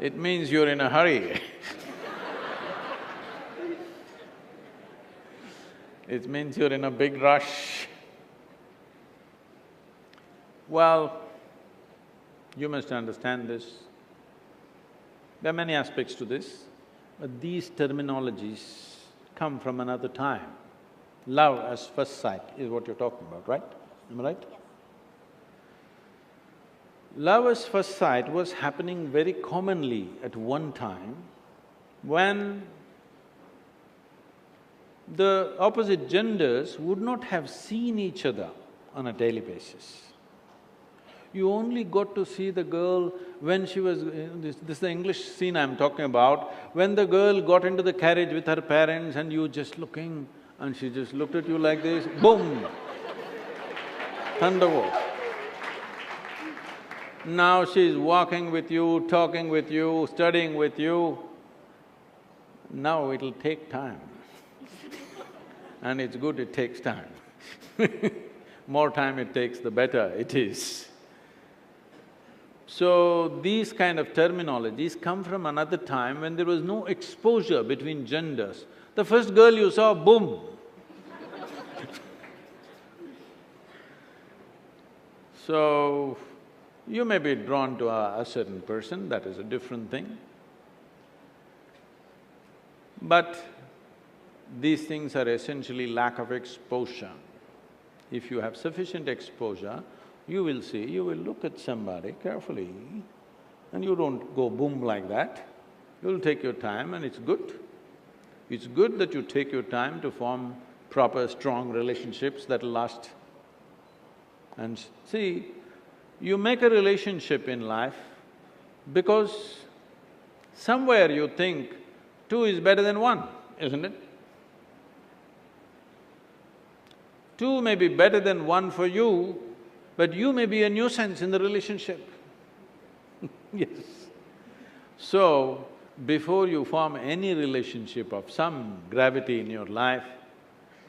it means you're in a hurry. It means you're in a big rush. Well, you must understand this. There are many aspects to this, but these terminologies come from another time. Love as first sight is what you're talking about, right? Am I right? Love at first sight was happening very commonly at one time when the opposite genders would not have seen each other on a daily basis. You only got to see the girl when she was… this is the English scene I'm talking about, when the girl got into the carriage with her parents and you just looking and she just looked at you like this, boom! Thunderbolt. Now she's walking with you, talking with you, studying with you. Now it'll take time. And it's good it takes time. More time it takes, the better it is. So, these kind of terminologies come from another time when there was no exposure between genders. The first girl you saw, boom! So, you may be drawn to a certain person, that is a different thing. But these things are essentially lack of exposure. If you have sufficient exposure, you will see, you will look at somebody carefully and you don't go boom like that. You'll take your time and it's good. It's good that you take your time to form proper, strong relationships that'll last. And see, you make a relationship in life because somewhere you think two is better than one, isn't it? Two may be better than one for you, but you may be a nuisance in the relationship. Yes. So, before you form any relationship of some gravity in your life,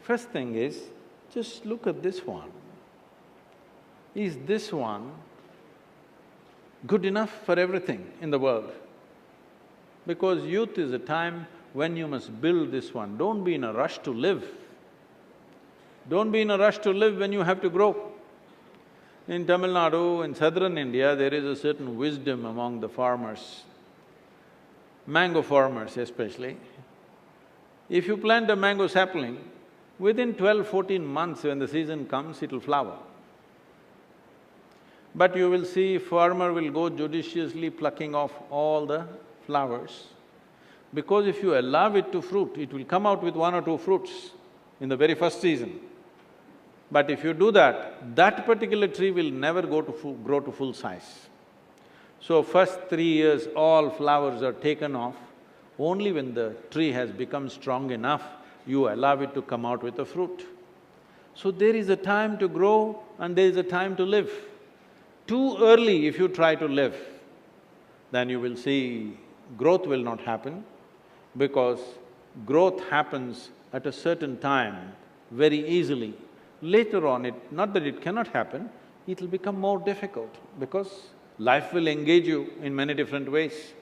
first thing is, just look at this one. Is this one good enough for everything in the world? Because youth is a time when you must build this one. Don't be in a rush to live. Don't be in a rush to live when you have to grow. In Tamil Nadu, in southern India, there is a certain wisdom among the farmers, mango farmers especially. If you plant a mango sapling, within 12–14 months when the season comes, it'll flower. But you will see farmer will go judiciously plucking off all the flowers, because if you allow it to fruit, it will come out with one or two fruits in the very first season. But if you do that, that particular tree will never grow to full size. So first 3 years, all flowers are taken off. Only when the tree has become strong enough, you allow it to come out with a fruit. So there is a time to grow and there is a time to live. Too early if you try to live, then you will see growth will not happen, because growth happens at a certain time very easily. Later on, not that it cannot happen, it'll become more difficult because life will engage you in many different ways.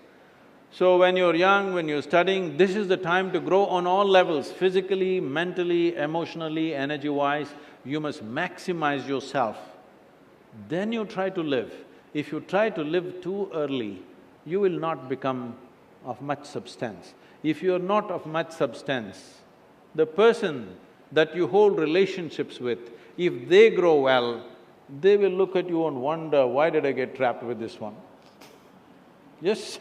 So when you're young, when you're studying, this is the time to grow on all levels, physically, mentally, emotionally, energy-wise. You must maximize yourself. Then you try to live. If you try to live too early, you will not become of much substance. If you're not of much substance, the person that you hold relationships with, if they grow well, they will look at you and wonder, why did I get trapped with this one? Yes